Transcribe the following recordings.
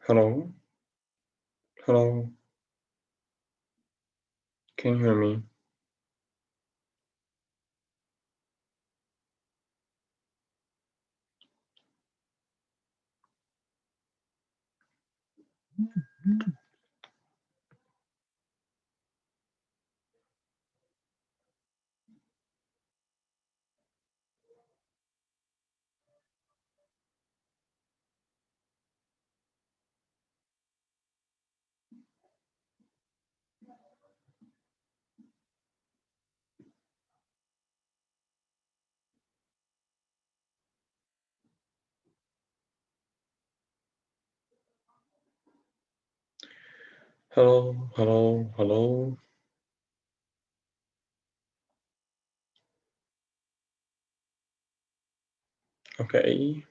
Hello? Hello? Can you hear me? Hello, hello, hello. Okay.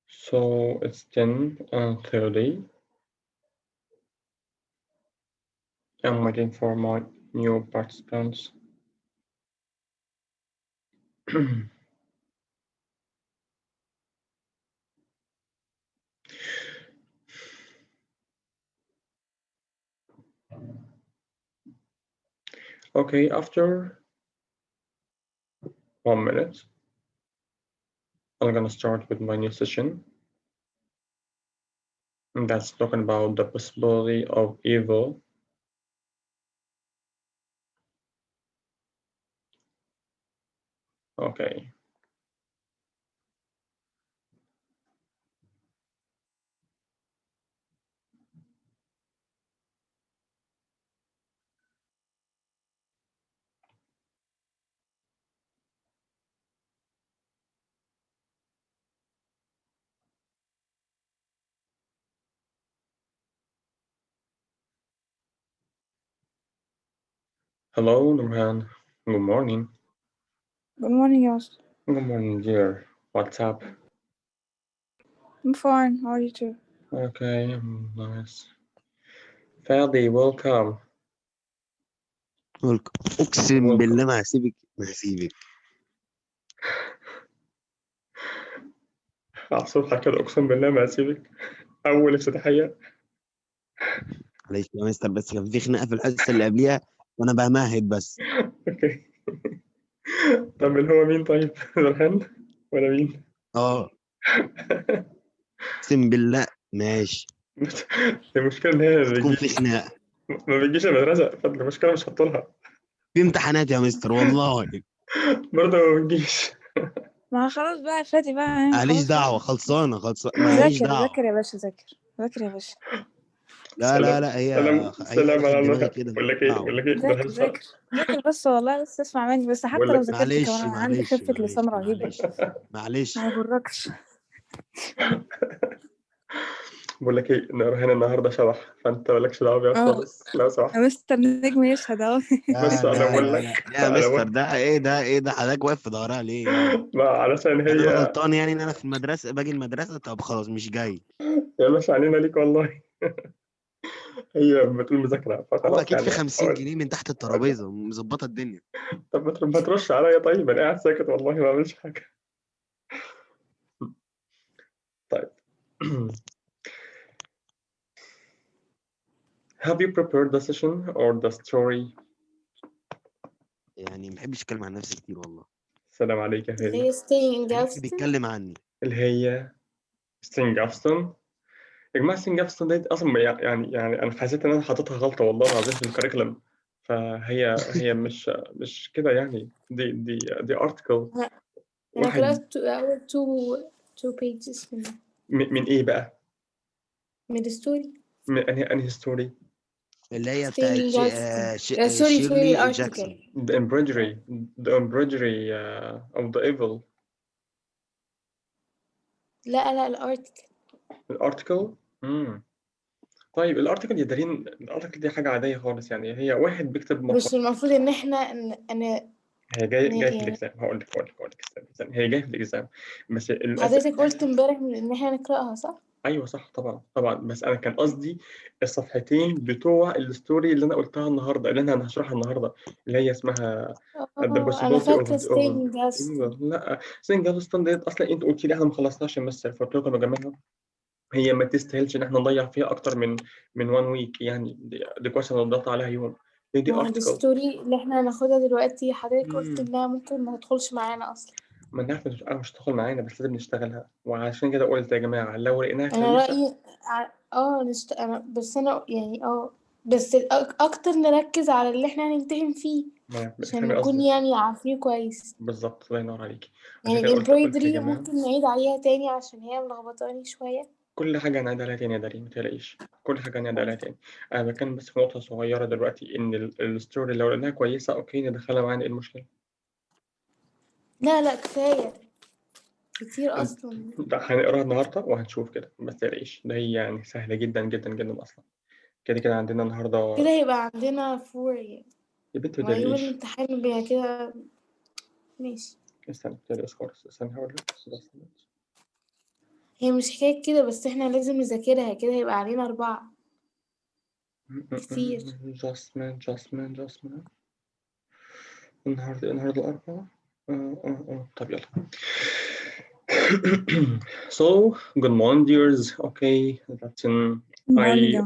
So it's 10:30. I'm waiting for my new participants. Okay, after 1 minute, I'm gonna start with my new session. And that's talking about the possibility of evil. Okay. Hello, Nurhan. Good morning. Good morning, Yas. Good morning, dear. What's up? I'm fine. How are you too? Okay, nice. Fadi, welcome. اقسم Welcome. بالله ما هسيبك على الصبح كده أقسم بالله ما هسيبك. أول افتتاحية. معلش يا مستر، بس كان في خناقه في الحصه اللي قبليها وانا بمهد بس. اوكي. طب اللي هو مين طيب؟ نورهان ولا مين؟ اقسم بالله ماشي. المشكلة إن هي ما تكون في بتجيش خناقه المدرسة، فالمشكلة مش هحطلها. في امتحانات يا مستر والله. برضه ما بتجيش. ما خلاص بقى فادي بقى يعني ماليش خلاص دعوه، خلصانه ماليش ذاكر دعوه. ذاكر يا باشا ذاكر يا باشا. لا هي سلام دخلت على دماغي المكان. كده بقول ماليش لك إيه دعوه. ذاكر بس والله، بس اسمع مني، بس بقول حتى لو لك ذاكرت كمان أنا عندي خفة لسان رهيبة. معلش ما يغركش. بقول لك إيه، نورهان النهاردة شبح، فأنت مالكش دعوة بيها خالص لو سمحت. مستر نجم يشهد اهو. بس أنا بقول لا لك يا مستر، ده ايه ده حضرتك واقف في ظهرها ليه يعني؟ ما علشان يعني انا هي غلطان يعني ان انا في المدرسه باجي المدرسه؟ طب خلاص مش جاي. يا باشا علينا ليك والله. هي بتقول مذاكرة هو فخلاص اكيد في يعني 50 جنيه من تحت الترابيزه مظبطه الدنيا. طب ما ترش عليا طيب، انا قاعد ساكت والله ما بعملش حاجه. طيب. Have you prepared the session or the story? يعني ما بحبش اتكلم عن نفسي كتير والله. السلام عليك يا اللي فادي. هي staying in خليك Galveston. بيتكلم عني. اللي هي ستينجافستون. يا جماعة ستينجافستون دي أصلا يعني أنا حسيت إن أنا حاططها غلطة والله العظيم في الكاريكولم. فهي مش كده يعني. دي ارتكل أنا واحد. قرأت أول two pages من إيه بقى؟ من الستوري. من أنهي ستوري؟ اللي هي staying in بتاعت Galveston. sorry شيرلي الارتكل. جاكسون. The embroidery of the evil. لا الارتكل. الارتكل. طيب الارتكل يا دارين، الارتكل دي حاجة عادية خالص يعني. هي واحد بيكتب مش مقال. المفروض ان احنا هي جاي في يعني الاكزام. هقول لك استنى. هي جايه في الاكزام بس للاسف. حضرتك قلت امبارح ان احنا نقرأها صح؟ ايوه صح طبعا بس انا كان قصدي الصفحتين بتوع الستوري اللي انا قلتها النهارده، اللي انا هشرحها النهارده، اللي هي اسمها the انا possibility فاكرة of staying in ايوه Galveston. لا سنجافستون ديت اصلا انت قلت لي احنا ما خلصناش المستر، فقلت لكم يا جماعه هي ما تستاهلش ان احنا نضيع فيها اكتر من 1 ويك يعني. دي كويس انا ضغطت عليها يوم. دي ما ارتكل. الستوري اللي احنا هناخدها دلوقتي حضرتك قلت انها ممكن ما تدخلش معانا اصلا. ما نعرف مش هتدخل معانا بس لازم نشتغلها، وعشان كده قلت يا جماعه لو لقيناها انا كويسه. رأيي انا بس انا يعني بس اكتر نركز على اللي احنا هنمتحن فيه ما عشان فاهم نكون قصدي. يعني عارفين كويس. بالظبط الله ينور عليك. يعني عشان كده قلت يا الامبرويدري جماعه ممكن نعيد عليها تاني عشان هي ملخبطاني شوية. كل حاجة هنعيد عليها تاني يا دارين، ما تقلقيش كل حاجة هنعيد عليها طيب. تاني. أنا بتكلم بس في نقطة صغيرة دلوقتي، إن الستوري لو لقيناها كويسة أوكي ندخلها معانا. إيه المشكلة؟ لا كفاية كتير اصلا. لا هنقراها النهاردة وهنشوف كده، بس تقلقيش ده هي يعني سهلة جدا أصلا. كده عندنا النهاردة. كده يبقى عندنا فور يعني. يا بنت ما ما يوم تقلقيش. الامتحان بيبقى كده. ماشي. استنى تقلقيش خالص، استنى هقول لك بس. هي مش حكاية كده بس احنا لازم نذاكرها كده يبقى علينا 4 كتير. جاستمنت. النهاردة الأربعاء. طب يلا. So, good morning, dears. Okay, that's in morning I.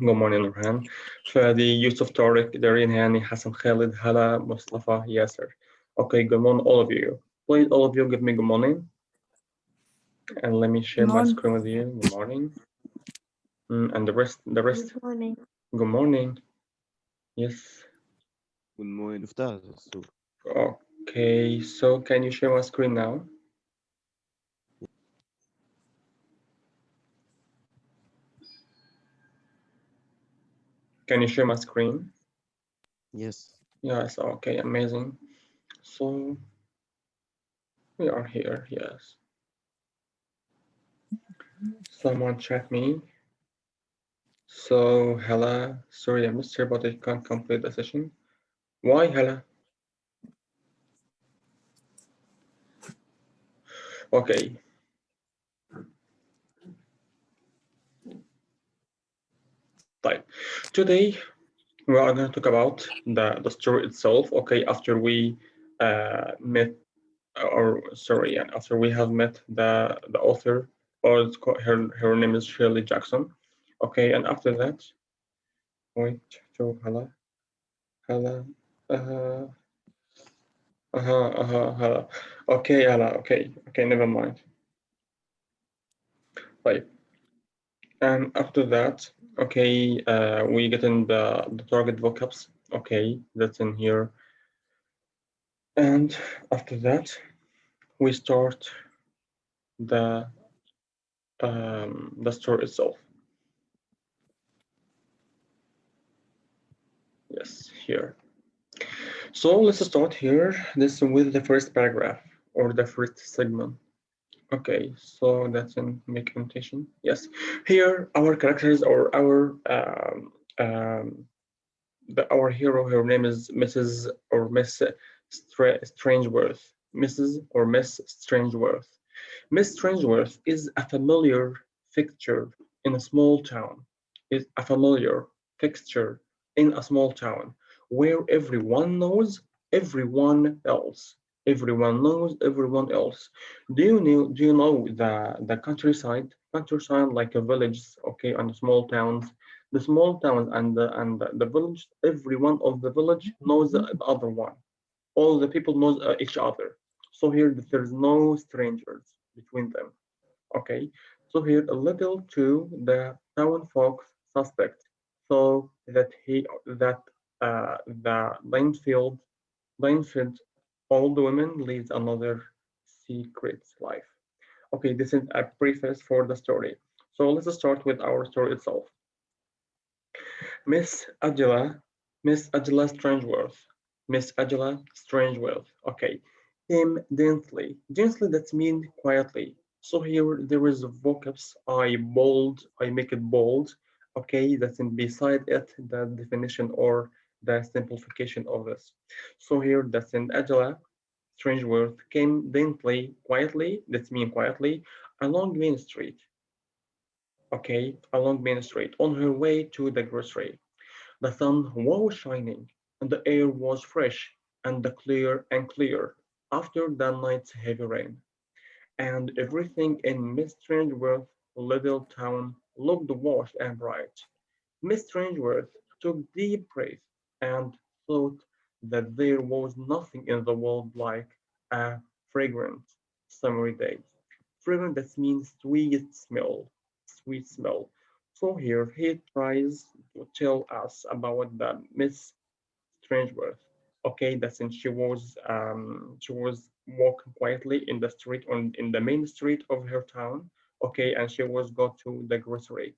Good morning, Nurhan. Fadi, Yusuf Tariq, Darien Hani, Hassan Khalid, Hala, Mustafa, Yasser. Okay, good morning, all of you. Please, all of you, give me good morning. And let me share my screen with you. Good morning. And the rest. Good morning. Good morning. Yes. والموين افتح الصورة. Okay, so can you share my screen now? Can you share my screen? Yes. Yes, okay, amazing. So we are here, yes. Someone chat me. So Hella, sorry I missed here, but I can't complete the session. Why Hella? Okay. Type. Today we are going to talk about the story itself. Okay, after we met, or sorry, after we have met the author, or it's called, her name is Shirley Jackson. Okay, and after that, wait, so Hella. Hella. Okay, Hella. Okay, never mind. Right. And after that, okay, we get in the target vocabs. Okay, that's in here. And after that, we start the story itself. Yes, here. So let's start here. This with the first paragraph or the first segment. Okay, so that's in make annotation. Yes, here our characters or our hero. Her name is Mrs. or Miss Strangeworth. Mrs. or Miss Strangeworth. Miss Strangeworth is a familiar fixture in a small town. Is a familiar fixture in a small town where everyone knows everyone else. Everyone knows everyone else. Do you know the countryside? Countryside like a village, okay, and small towns. The small towns and the village. Every one of the village knows the other one. all the people know each other. So here there's no strangers between them. Okay, so here a little to the town folks suspect, so that the Linfield old woman leads another secret life. Okay, this is a preface for the story. So let's start with our story itself. Miss Angela, Miss Angela Strangeworth, Miss Angela Strangeworth. Okay, came gently. Gently that means quietly. So here there is a vocabs. I make it bold. Okay, that's in beside it the definition or the simplification of this. So here that's in Angela Strangeworth came gently, quietly. That means quietly along Main Street. Okay, along Main Street on her way to the grocery. The sun was shining, and the air was fresh and clear and clear after the night's heavy rain, and everything in Miss Strangeworth's little town looked washed and bright. Miss Strangeworth took deep breath and thought that there was nothing in the world like a fragrant summery day. Fragrant that means sweet smell. So here he tries to tell us about the Miss Strangeworth. Okay, that since she was walking quietly in the street on in the main street of her town. Okay, and she was go to the grocery.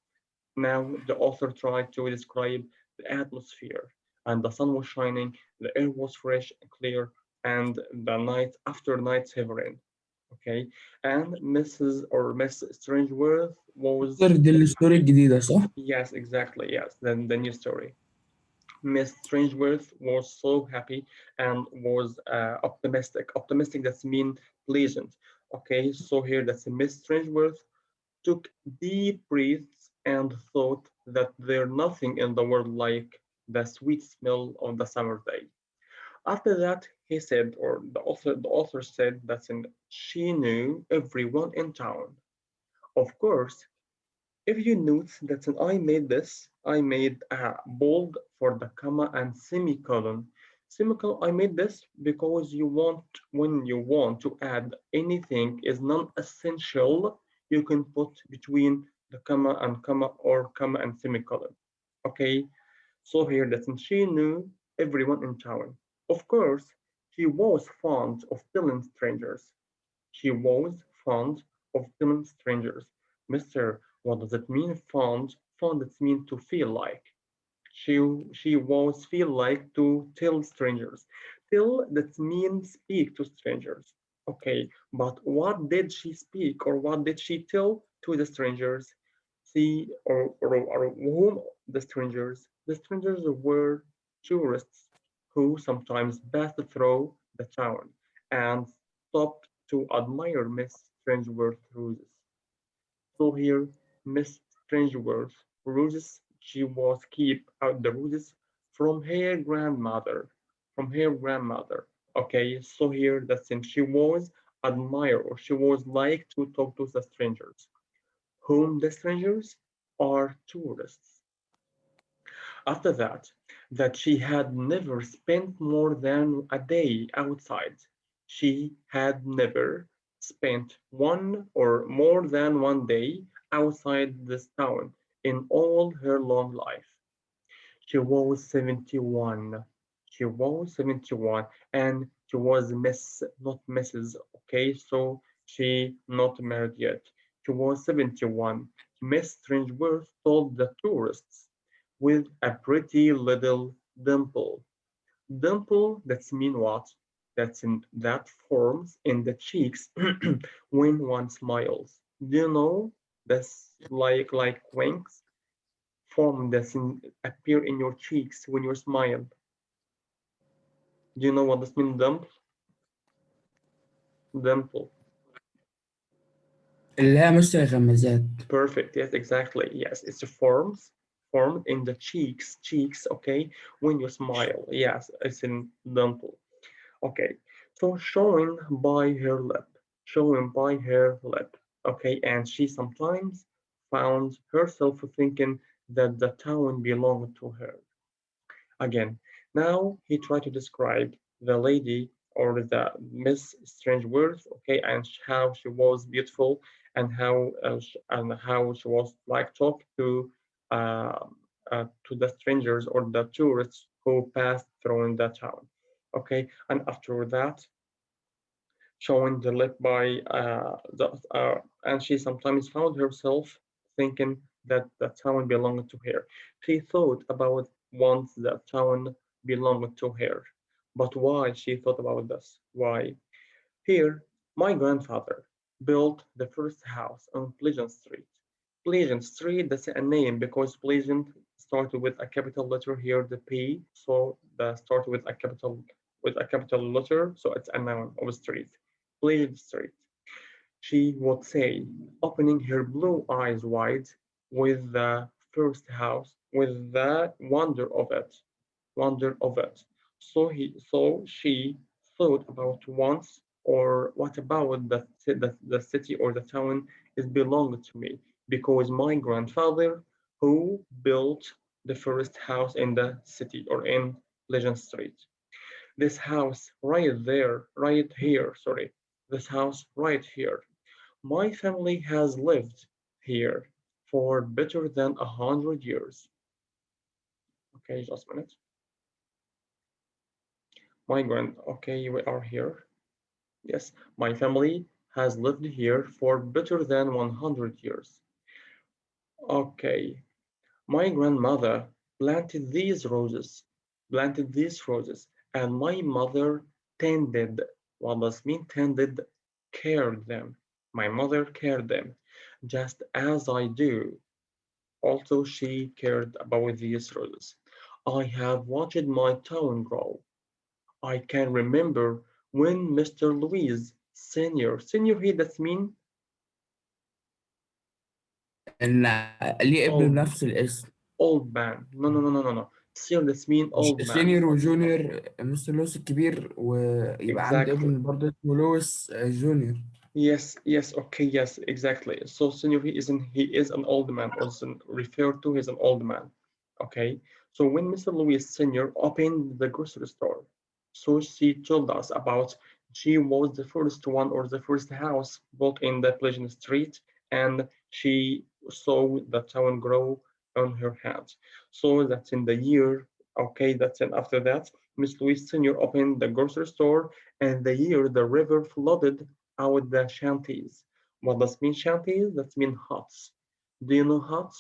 Now the author tried to describe the atmosphere, and the sun was shining, the air was fresh and clear, and the night after night's heavy rain. Okay, and Mrs. or Miss Strangeworth was مستر دي الستوري الجديدة صح؟ yes, exactly, yes, then the new story. Miss Strangeworth was so happy and was optimistic. Optimistic that's mean pleasant. Okay, so here that's Miss Strangeworth took deep breaths and thought that there's nothing in the world like the sweet smell of the summer day. After that, he said, or the author said that she knew everyone in town. Of course, if you note that I made a bold for the comma and semicolon. Semicolon, I made this because when you want to add anything is non-essential, you can put between the comma or comma and semicolon. Okay, so here that she knew everyone in town. Of course, she was fond of telling strangers. She was fond of telling strangers. Mister, what does it mean fond? Fond it means to feel like. She was feel like to tell strangers. Tell that means speak to strangers. Okay, but what did she speak or what did she tell to the strangers? See or whom the strangers? The strangers were tourists who sometimes passed through the town and stopped to admire Miss Strangeworth roses. So here, Miss Strangeworth roses, she was keep out the roses from her grandmother, from her grandmother. Okay, so here that's in she was admire or she was like to talk to the strangers, whom the strangers are tourists. After that she had never spent more than a day outside. She had never spent one or more than one day outside this town in all her long life. She was 71. She was 71 and she was Miss, not Mrs. Okay, so she not married yet. She was 71. Miss Strangeworth told the tourists with a pretty little dimple. Dimple, that's mean what? That's in that forms in the cheeks when one smiles. Do you know that's like winks? Form that appear in your cheeks when you smile. Do you know what this means? Dimple. اللي هي مستر غمازات. Perfect. Yes, exactly. Yes, it's a formed in the cheeks. Okay, when you smile. Yes, it's in dimple. Okay, so showing by her lip. Okay, and she sometimes found herself thinking that the town belonged to her. Again, now he tried to describe the lady or the Miss Strangeworth, okay, and how she was beautiful and how she was like talk uh, to the strangers or the tourists who passed through in the town, okay, and after that showing the lip by and she sometimes found herself thinking that the town belonged to her. She thought about once the town belonged to her. But why she thought about this? Why? Here, my grandfather built the first house on Pleasant Street. Pleasant Street, that's a name because Pleasant started with a capital letter here, the P, so the started with a capital letter, so it's a noun of a street. Pleasant Street. She would say, opening her blue eyes wide with the first house, with the wonder of it. So she thought about once, or what about the city or the town is belonged to me, because my grandfather who built the first house in the city or in Legend Street. This house right there, right here, sorry, this house right here. My family has lived here for better than 100 years. Okay, just a minute. Okay, we are here. Yes, my family has lived here for better than 100 years. Okay, my grandmother planted these roses, and my mother tended, what does mean tended, cared them. My mother cared them, just as I do. Also, she cared about these roses. I have watched my town grow. I can remember when Mr. Louise, senior here, that's mean إن ليه ابن old, بنفس الاسم. old man. No. Senior, that's mean old man. سينيور وجونيور، مستر لويس الكبير ويبقى عنده Exactly. ابن برضه اسمه لويس جونيور. Yes, okay, yes, exactly. So senior he is an old man, or is referred to as an old man. Okay. So when Mr. Louis Senior opened the grocery store, so she told us about she was the first one or the first house built in the Pleasant Street, and she saw the town grow on her hands. So that's in the year, okay, that's in after that, Miss Louise Senior opened the grocery store, and the year the river flooded out the shanties. What does mean shanties? That mean huts. Do you know huts?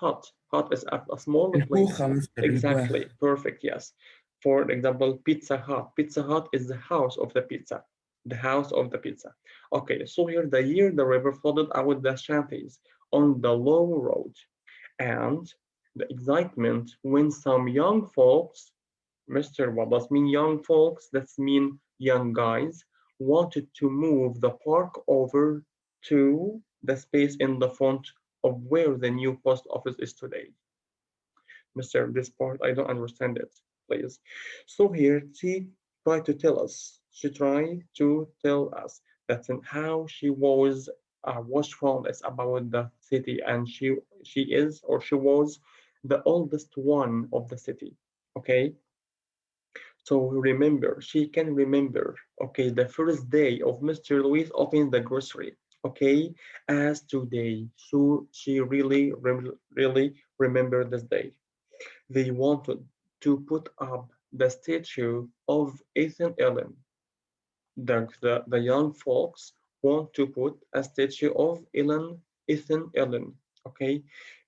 Hut is a small place. الكوخة مستر Exactly. الكواخ. Perfect. Yes. For example, Pizza Hut. Pizza Hut is the house of the pizza. The house of the pizza. Okay. So here, the year the river flooded out the shanties on the low road, and the excitement when some young folks, Mr. What does mean young folks? That's mean young guys wanted to move the park over to the space in the front of where the new post office is today. Mr. This part, I don't understand it, please. So here she tried to tell us that in how she was watchful is about the city, and she is or she was the oldest one of the city. Okay, so remember, she can remember, okay, the first day of Mr. Louis opening the grocery, okay, as today. So she really remembered this day. They wanted to put up the statue of Ethan Allen. The young folks want to put a statue of Ethan Allen, okay?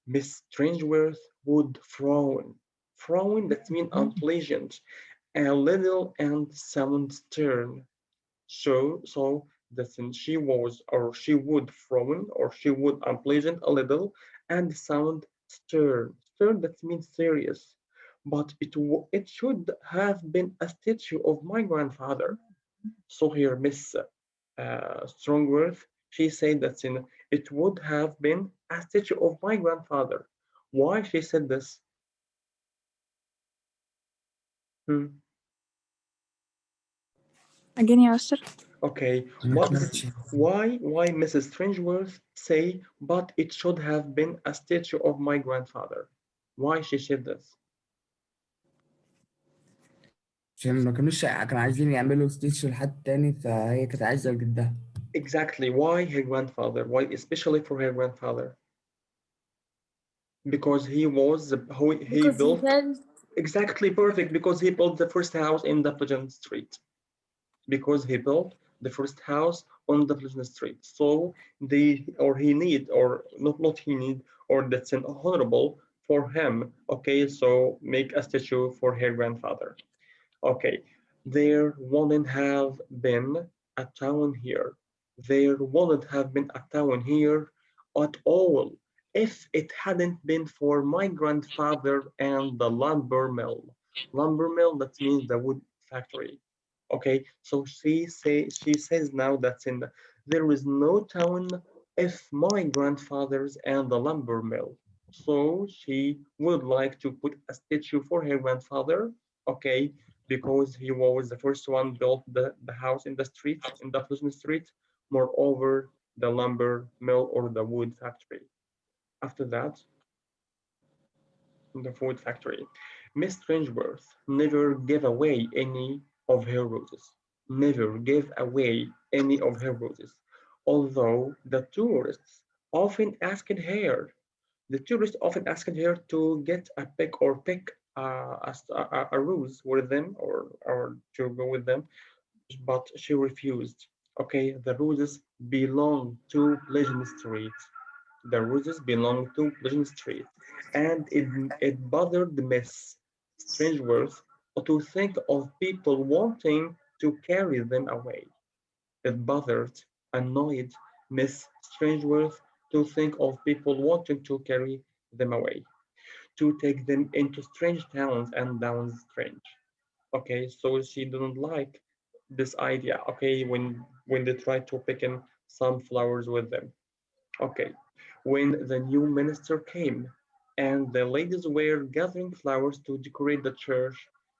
Miss Strangeworth would frown. Frown, that means unpleasant, a little and sound stern. So that she was or she would frown or she would unpleasant a little and sound stern. Stern that means serious. But it should have been a statue of my grandfather. So here, Miss Strongworth, she said that it would have been a statue of my grandfather. Why she said this? Hmm. Again يا مستر. Okay, ما سمعتش. why Mrs. Strangeworth say, but it should have been a statue of my grandfather? Why she said this? عشان ما كانوا عايزين يعملوا ستيتش لحد تاني، فهي كانت عايزة لجدها. Exactly. Why her grandfather? Why especially for her grandfather? Because he because he built felt exactly perfect because he built the first house in the Pleasant Street. Because he built the first house on the Pleasant Street. So he need or not he need or that's an honorable for him. Okay, so make a statue for her grandfather. Okay, there wouldn't have been a town here. There wouldn't have been a town here at all if it hadn't been for my grandfather and the lumber mill. Lumber mill, that means the wood factory. Okay, so she says now that there is no town if my grandfather's and the lumber mill. So she would like to put a statue for her grandfather. Okay, because he was the first one built the house in the street, in the Pleasant Street, moreover, the lumber mill or the wood factory. After that, the food factory. Miss Strangeworth never gave away any of her roses. Never gave away any of her roses. Although the tourists often asked her to get a pick a rose with them or to go with them, but she refused. Okay, the roses belong to Pleasant Street. The roses belong to Pleasant Street, and it bothered Miss Strangeworth to think of people wanting to carry them away. It annoyed Miss Strangeworth to think of people wanting to carry them away, to take them into strange towns and downs strange. Okay, so she didn't like this idea. Okay, when they tried to pick in some flowers with them. Okay, when the new minister came and the ladies were gathering flowers to decorate the church,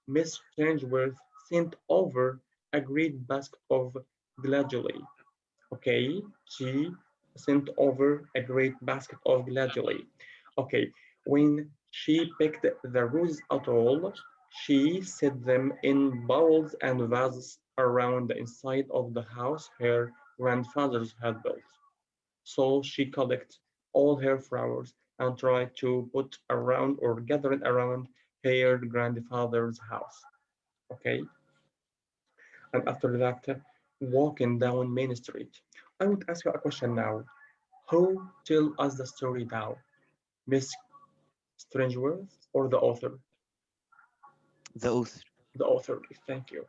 Miss Changworth sent over a great basket of gladiola. Okay, she sent over a great basket of gladiola. Okay, when she picked the roses at all, she set them in bowls and vases around the inside of the house her grandfathers had built. So she collected all her flowers and tried to put around or gather it around her grandfather's house. Okay, and after that, walking down Main Street. I would ask you a question now. Who tell us the story now? Miss Strangeworth or the author? The author. The author, thank you.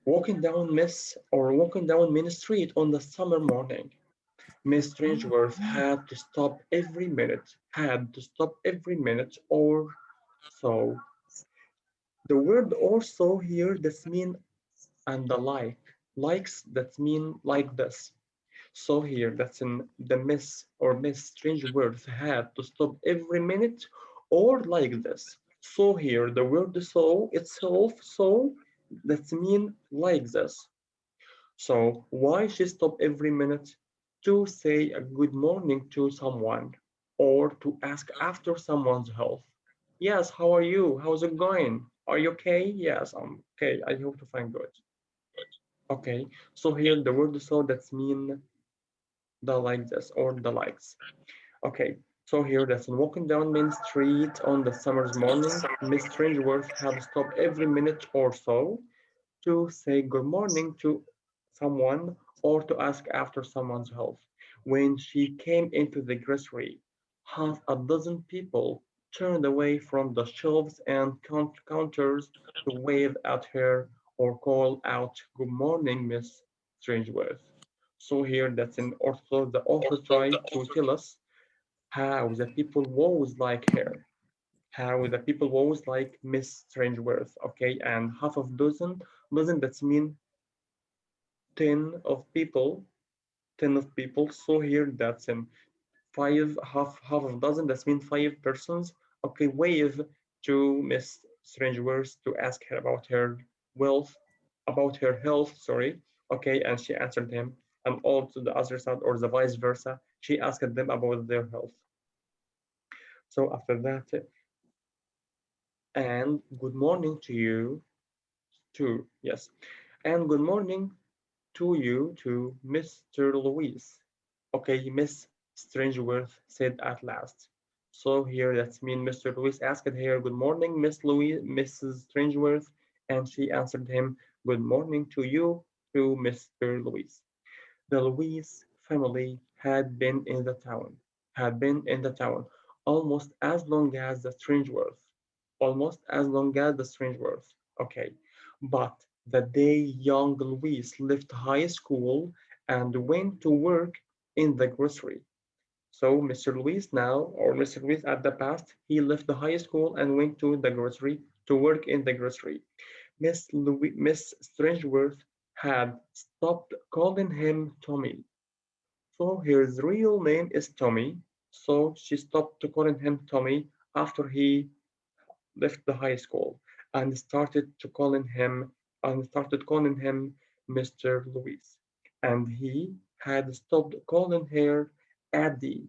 Walking down Main Street on the summer morning. Miss Strangeworth had to stop every minute or so. The word or so here that's mean and the likes that mean like this. So here that's in the Miss Strangeworth had to stop every minute or like this. So here the word so itself so that's mean like this. So why she stop every minute to say a good morning to someone or to ask after someone's health? Yes, how are you? How's it going? Are you okay? Yes, I'm okay. I hope to find good. Okay, so here the word so that's mean the like this or the likes. Okay, so here that's walking down Main Street on the summer's morning. Miss Strangeworth had stopped every minute or so to say good morning to someone or to ask after someone's health. When she came into the grocery, half a dozen people turned away from the shelves and counters to wave at her or call out, "Good morning, Miss Strangeworth." So here that's in also the author tried to tell us how the people was like her, how the people was like Miss Strangeworth, okay, and half of dozen that's mean 10 of people, 10 of people. So here that's in five, half of dozen, that's mean 5 persons. Okay, wave to Miss Strangeworth to ask her about her wealth, about her health, sorry. Okay, and she answered him. And all to the other side or the vice versa, she asked them about their health. So after that, and good morning to you. Two, yes. And good morning to you, to Mr. Louise. Okay, Miss Strangeworth said at last. So here that's mean Mr. Louise asked her, good morning, Miss Louise, Mrs. Strangeworth, and she answered him, good morning to you, to Mr. Louise. The Louise family had been in the town almost as long as the Strangeworth, almost as long as the Strangeworth. Okay, but the day young Louise left high school and went to work in the grocery. So Mr. Louise now, or Mr. Louise at the past, he left the high school and went to the grocery to work in the grocery. Miss Strangeworth had stopped calling him Tommy. So his real name is Tommy. So she stopped calling him Tommy after he left the high school and started calling him Mr. Louis. And he had stopped calling her Addie.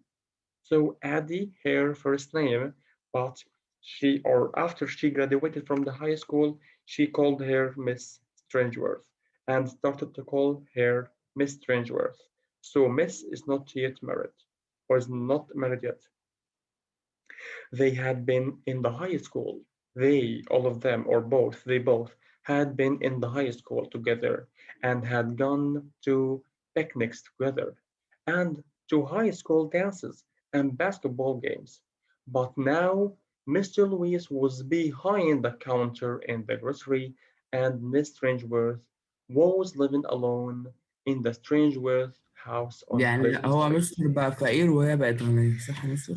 So Addie, her first name, but she or after she graduated from the high school, she called her Miss Strangeworth and started to call her Miss Strangeworth. So Miss is not yet married, or is not married yet. They had been in the high school. They, all of them, or both, they both had been in the high school together and had gone to picnics together and to high school dances and basketball games. But now Mr. Louis was behind the counter in the grocery and Miss Strangeworth was living alone in the Strangeworth house on يعني Pleasant هو Street. مستر بقى فقير وهي بقت غنية صح يا مستر؟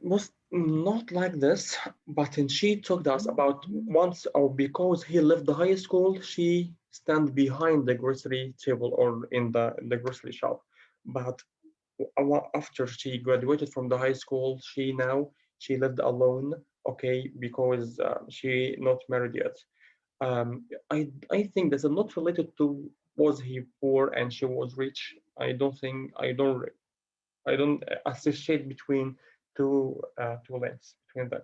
Was not like this, but she told us about once or because he left the high school, she stand behind the grocery table or in the grocery shop. But after she graduated from the high school, she lived alone. Okay, because she not married yet. I think that's not related to was he poor and she was rich. I don't associate between two links between them.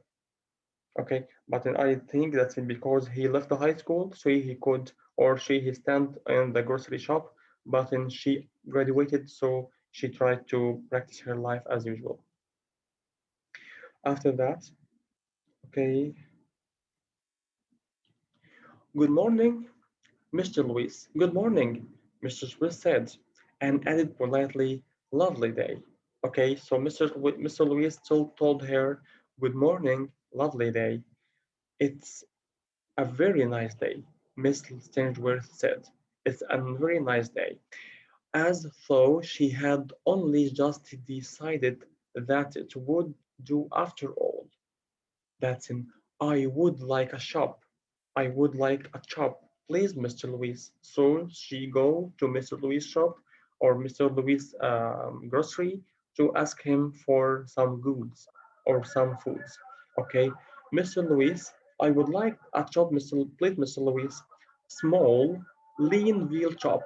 Okay, but then I think that's because he left the high school, so he could or he stand in the grocery shop, but then she graduated, so she tried to practice her life as usual. After that, okay, good morning, Mr. Louis. Good morning, Mr. Swiss said, and added politely, lovely day. Okay, so Mr. Louis still told her, good morning, lovely day. It's a very nice day, Miss Stangeworth said. It's a very nice day, as though she had only just decided that it would do after all. That's in I would like a shop. I would like a chop, please, Mr. Louis. So she go to Mr. Louis' shop or Mr. Louis' grocery to ask him for some goods or some foods. Okay, Mr. Louis, I would like a chop, please, Mr. Louis. Small, lean veal chop.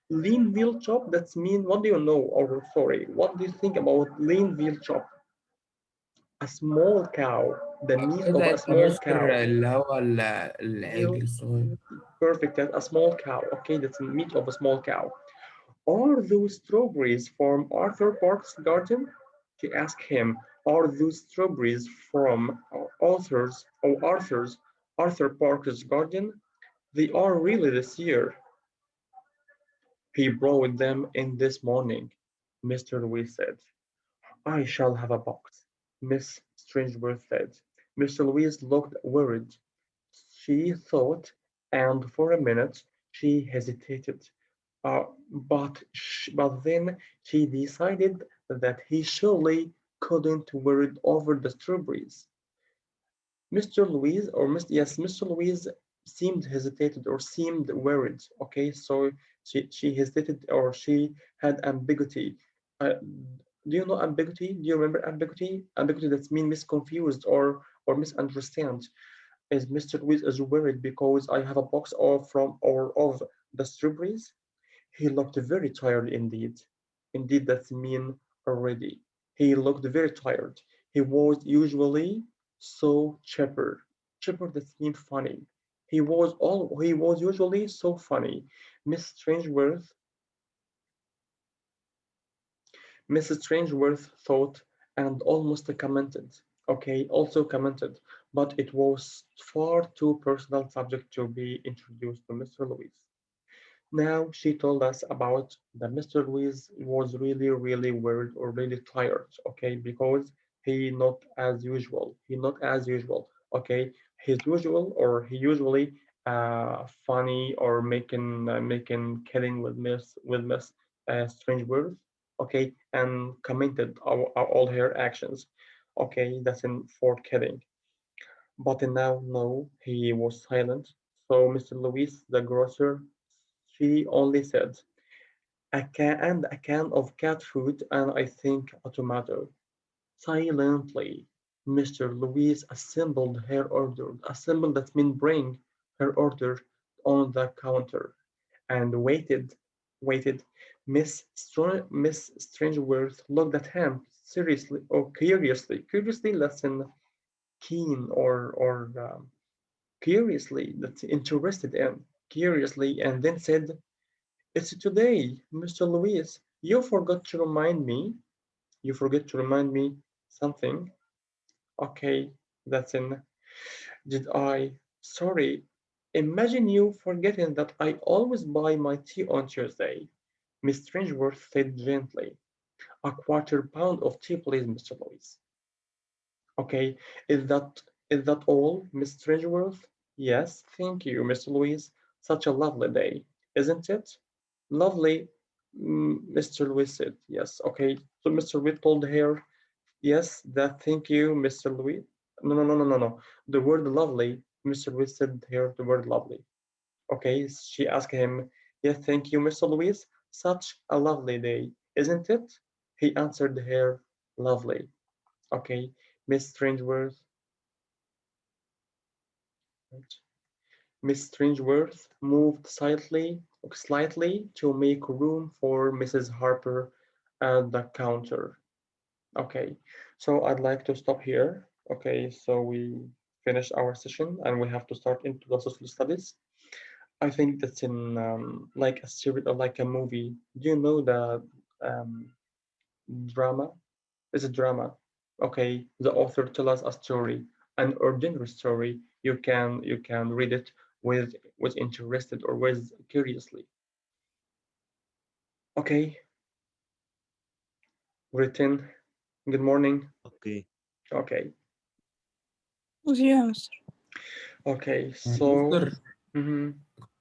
Lean veal chop, that's mean, what do you know? Or sorry, what do you think about lean veal chop? A small cow, the meat of كده a يبقى small مستر cow. اللي هو Veal العجل الصغير. perfect as a small cow. Okay, that's the meat of a small cow. Are those strawberries from Arthur Park's garden? She asked him. Are those strawberries from Arthur Park's garden? They are really this year. He brought them in this morning, Mr. Louis said. I shall have a box, Miss Strangeworth said. Mr. Louis looked worried. She thought, and for a minute she hesitated. But then she decided that he surely couldn't worry over the strawberries. Mr. Louise, or Mr. Louise seemed hesitated or seemed worried. Okay, so she hesitated or she had ambiguity. Do you know ambiguity? Do you remember ambiguity? Ambiguity that means misconfused or misunderstand. Is Mr. Louise is worried because I have a box of the strawberries? He looked very tired indeed. Indeed, that's mean already. He looked very tired. He was usually so chipper. Chipper, that means funny. He was usually so funny. Miss Strangeworth Mrs. Strangeworth thought and almost commented, also commented, but it was far too personal subject to be introduced to Mr. Louise. Now she told us about that Mr. Louise was really worried or really tired, because he not as usual, he usually funny or making killing with Miss Strangeworth, and commented all her actions, that's in for killing. But now, no, he was silent. So Mr. Louis, the grocer, she only said, a can of cat food and I think a tomato. Silently, Mr. Louis assembled that mean bring her order on the counter and waited. Miss Strangeworth looked at him seriously or curiously less than keen or curiously that's interested in curiously, and then said, "It's today, Mr. Louis. You forget to remind me something." Okay, that's in. Did I? Sorry. Imagine you forgetting that I always buy my tea on Tuesday. Miss Strangeworth said gently. A quarter pound of tea, please, Mr. Louis. Okay, is that is that all, Miss Strangeworth? Yes, thank you, Mr. Louis. Such a lovely day, isn't it? Lovely, Mr. Louis said. Yes, okay. So Mr. Louis told her, yes, that thank you, Mr. Louis. No. The word lovely, Mr. Louis said here the word lovely. Okay, she asked him, yes, thank you, Mr. Louis. Such a lovely day, isn't it? He answered her, lovely. Okay, Miss Strangeworth. Miss Strangeworth moved slightly to make room for Mrs. Harper at the counter. Okay, so I'd like to stop here. Okay, so we finished our session and we have to start into the social studies. I think that's in like a series or like a movie. Do you know the um, drama? It's a drama. Okay, the author tell us a story, an ordinary story. You can read it with interested or with curiously. Okay, written. Good morning. Okay. Okay, Yeah, mister. okay. So, مستر mhm,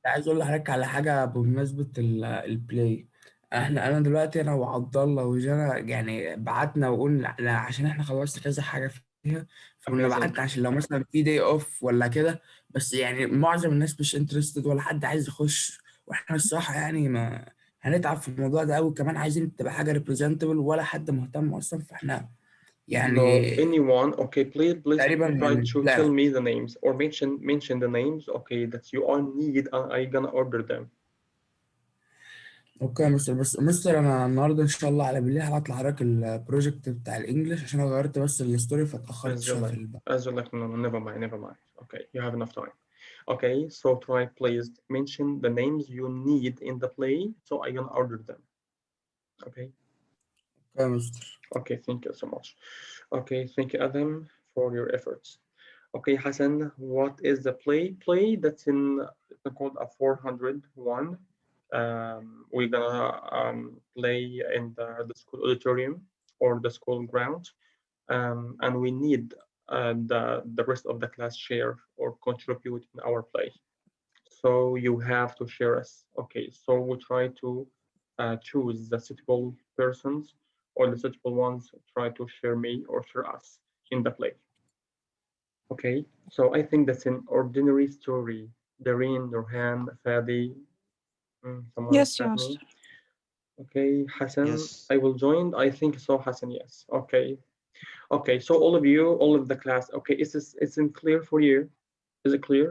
عايز اقول لحضرتك على حاجه بمناسبه البلاي. انا دلوقتي انا وعبد الله وجانا يعني بعتنا وقلنا عشان احنا خلصنا كذا حاجه فيها، فكنا amazing. بعتنا عشان لو مثلا في داي اوف ولا كده. بس يعني معظم الناس مش انترستد ولا حد عايز يخش، واحنا الصراحه يعني ما هنتعب في الموضوع ده قوي، كمان عايزين تبقى حاجه ريبريزنتبل ولا حد مهتم اصلا، فاحنا No, يعني anyone. Okay, please تقريبا try يعني to tell لا. me the names or mention the names. Okay, that you all need, and I gonna order them. اوكي يا مستر، بس مستر انا النهارده ان شاء الله على بالليل هبعت لحضرتك البروجكت بتاع الانجليش عشان انا غيرت بس الستوري فاتاخرت As you شويه في like, البقى. no, never mind, never mind. Okay, you have enough time. Okay, so try please mention the names you need in the play, so I gonna order them. Okay, اوكي يا مستر. okay, thank you so much. Okay, thank you, Adam, for your efforts. Okay, Hassan, what is the play? Play that's in it's called a 401. We're gonna play in the school auditorium or the school ground, and we need the rest of the class share or contribute in our play. So you have to share us. Okay, so we try to choose the suitable persons or the suitable ones. Try to share me or share us in the play. Okay, so I think that's an ordinary story. Dareen, Nurhan, Fadi, someone is Yes, chat me. master. Okay, Hassan, Yes. I will join. I think so, Hassan, yes. Okay. Okay, so all of you, all of the class, okay, is it clear for you? Is it clear?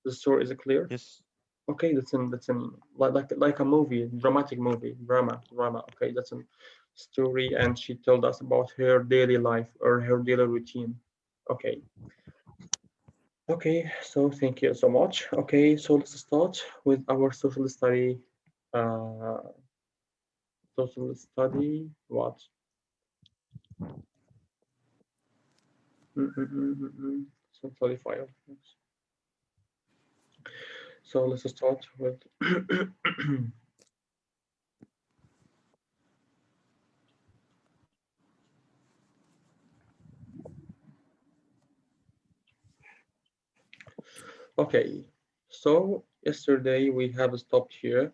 The story is it clear? Yes. Okay, that's in like a movie, dramatic movie, drama. Okay, that's a story, and she told us about her daily life or her daily routine. Okay, Okay, so thank you so much. Okay, so let's start with our social study. Uh, social study what? Social study file. So let's start with okay. So yesterday we have stopped here.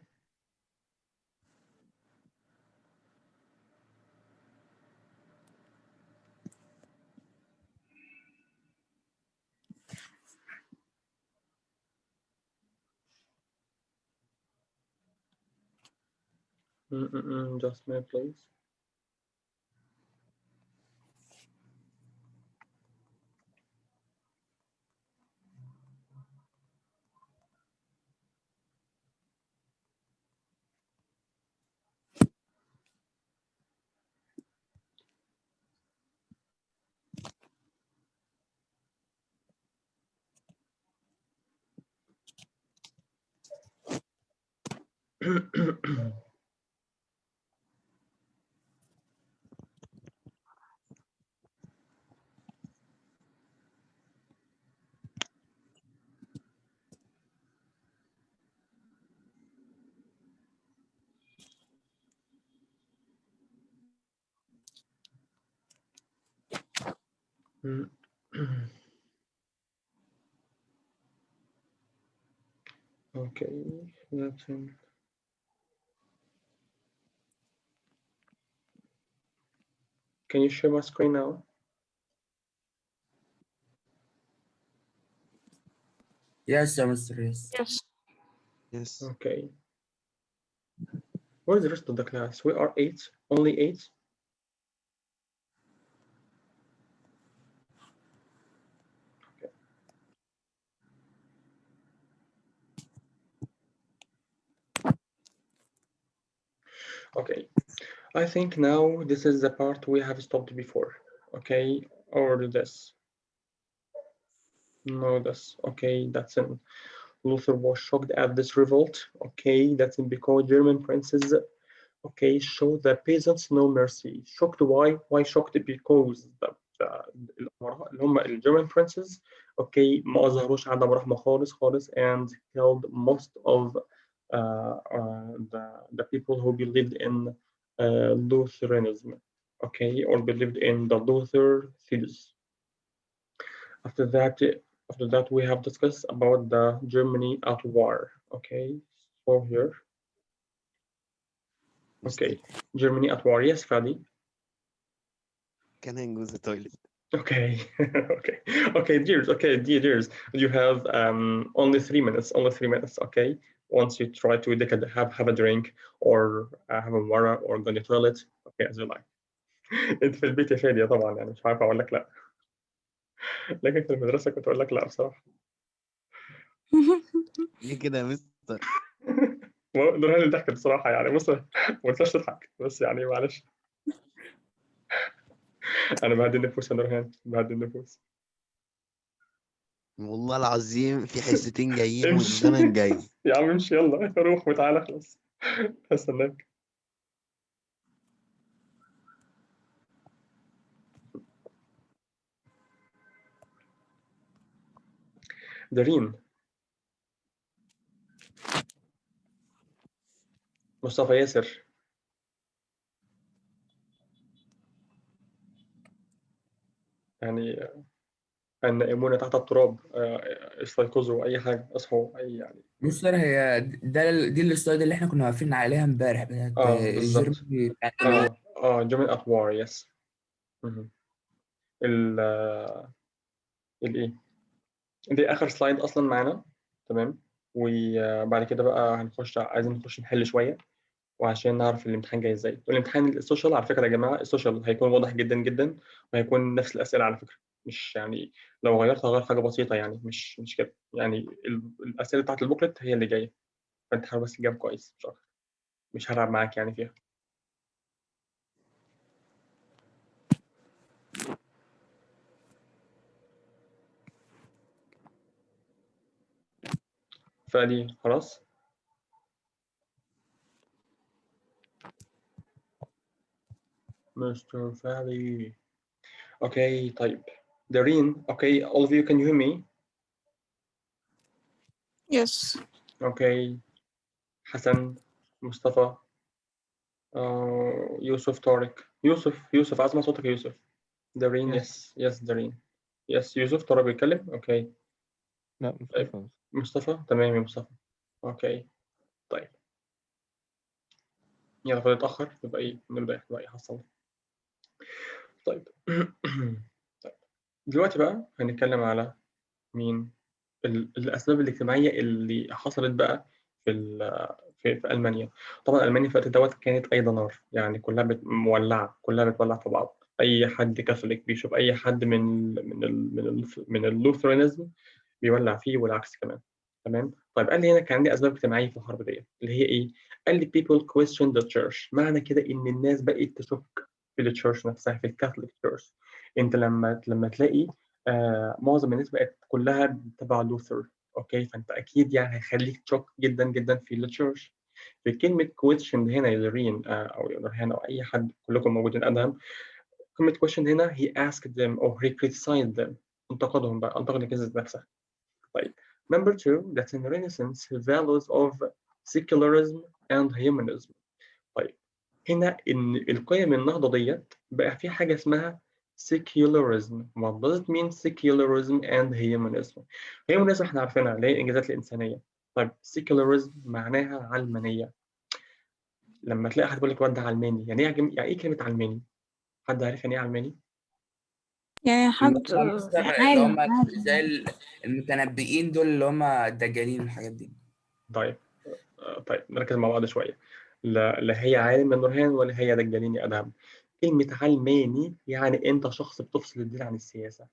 Just a minute, please. Okay, that's it. Can you share my screen now? Yes, يا مستر يس. Yes. Yes. Okay. Where's the rest of the class? We are 8, only 8. Okay. I think now this is the part we have stopped before. Okay, or this. No, this. Okay, that's in. Luther was shocked at this revolt. Okay, that's in because German princes. Okay, show the peasants no mercy. Shocked why? Why shocked? Because الأمراء اللي هم German princes. Okay, ما أظهروش عدم رحمة خالص خالص and killed most of the people who believed in Lutheranism. Okay, or believed in the Luther thesis. After that, we have discussed about the Germany at war. Okay, so here. Okay, Germany at war. Yes, Fadi. Can I go to the toilet? Okay, okay, okay, dears. Okay, dears. You have only 3 minutes. Only 3 minutes. Okay. Once you try to have a drink or have a water or go to the toilet. Okay, as you like. انت في البيت يا فادي طبعا يعني مش عارف اقول لك لا. لكن في المدرسه كنت اقول لك لا بصراحه. ليه كده يا مستر؟ نورهان اللي ضحكت بصراحه يعني بص ما تنساش تضحك بس يعني معلش. انا بهدي النفوس يا نورهان بهدي النفوس. والله العظيم في حصتين جايين امشي والزمن جاي. يا عم امشي يلا روح وتعالى خلاص هستناك. دارين مصطفى ياسر يعني النائمون تحت التراب استيقظوا اي حاجه اصحوا اي يعني. مستر هي دي السلايد اللي احنا كنا واقفين عليها امبارح بتاعت بالظبط. جيرمي بتاعت الوقت. جيرمان ات وار يس. ال الايه دي اخر سلايد اصلا معانا. تمام. وبعد كده بقى عايزين نخش نحل شويه وعشان نعرف الامتحان جاي ازاي. والامتحان السوشيال على فكره يا جماعه السوشيال هيكون واضح جدا جدا وهيكون نفس الاسئله على فكره. مش يعني لو غيرت هغير حاجه بسيطه يعني مش كده يعني الاسئله بتاعت البوكلت هي اللي جايه. فانت حاول بس تجاوب كويس مش اكتر. مش هلعب معاك يعني فيها. فادي خلاص. Mr. Fadi. Okay, طيب. Doreen, okay, all of you, can you hear me? Yes. Okay. حسن، مصطفى، يوسف، طارق. يوسف عايز اسمع صوتك يا يوسف. Doreen, yes, Doreen. Yes, يوسف. طارق بيتكلم. Okay. لا طيب. مصطفى. مصطفى، تمام يا مصطفى. Okay. طيب. يلا فاضل اتأخر، يبقى ايه نبدأ بقى يحصل. طيب. طيب. دلوقتي بقى هنتكلم على مين الأسباب الاجتماعية اللي حصلت بقى في ألمانيا. طبعا ألمانيا في الوقت دوت كانت أيضا نار، يعني كلها مولعة، كلها بتولع في بعض. أي حد كاثوليك بيشوف أي حد من اللوثرانيزم بيولع فيه، والعكس كمان. تمام. طيب قال لي هنا كان عندي أسباب اجتماعية في الحرب دي اللي هي إيه؟ قال لي people question the church. معنى كده إن الناس بقت تشك في التشيرش نفسها، في الكاثوليك تشيرش. أنت لما تلاقي معظم الناس بقت كلها تبع لوثر، اوكي، فانت اكيد يعني هيخليك تشك جدا جدا في التشيرش. في كلمه question هنا يا لورين او يا نورهان او اي حد، كلكم موجودين ادهم. كلمه question هنا he asked them or he criticized them. انتقدهم بقى، انتقد الكنيسه نفسها. طيب. Number two, that in Renaissance values of secularism and humanism. طيب هنا ان القيم النهضه ديت بقى في حاجه اسمها secularism. What does it mean secularism and humanism؟ humanism احنا عارفينها اللي هي الانجازات الانسانيه. طيب secularism معناها علمانيه. لما تلاقي حد بيقول لك واد علماني، يعني ايه كلمه علماني؟ حد عارف يعني ايه علماني؟ يعني اللي حد هم مثلا اللي هم زي المتنبئين دول اللي هم الدجالين والحاجات دي. طيب. طيب نركز مع بعض شويه. لا هي عالم من نورهان ولا هي دجالين يا ادهم. كلمه علماني يعني انت شخص بتفصل الدين عن السياسه.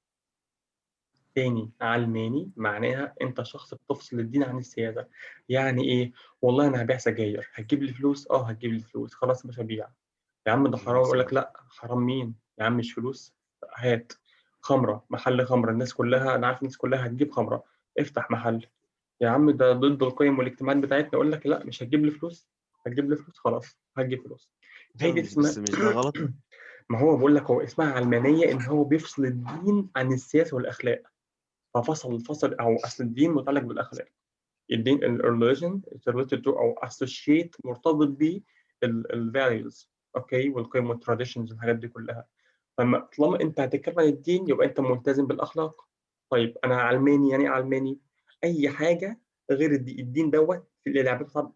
تاني، علماني معناها انت شخص بتفصل الدين عن السياسه. يعني ايه؟ والله انا هبيع سجاير، هتجيب لي فلوس؟ هتجيب لي فلوس، خلاص مش هبيع. يا عم ده حرام، يقول لك لا حرام مين يا عم؟ مش فلوس. هات. خمره، محل خمره، الناس كلها، انا عارف الناس كلها هتجيب خمره، افتح محل. يا عم ده ضد القيم والاجتماعات بتاعتنا، يقول لك لا مش هتجيب لي فلوس. هتجيب لي فلوس، خلاص هتجيب فلوس. هي دي اسمها بس مش ده غلط. ما هو بقول لك هو اسمها علمانيه، ان هو بيفصل الدين عن السياسه والاخلاق. ففصل او اصل الدين متعلق بالاخلاق. الدين الريليجن related to او associate مرتبط ب الفاليوز، اوكي، والقيم والتراديشنز والحاجات دي كلها. فما طالما انت هتتكلم عن الدين يبقى انت ملتزم بالاخلاق. طيب انا علماني، يعني ايه علماني؟ اي حاجه غير الدين دوت في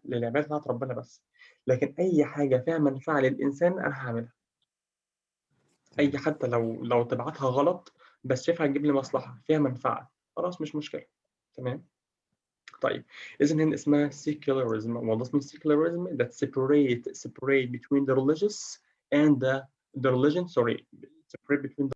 للعبادات بتاعت ربنا بس. لكن اي حاجه فيها منفعه للانسان انا هعملها. اي حتى لو تبعتها غلط بس شايفها هتجيب لي مصلحه فيها منفعه، خلاص مش مشكله. تمام. طيب إذا هنا اسمها secularism. What does mean secularism? That separate between the religious and the religion. Sorry, separate between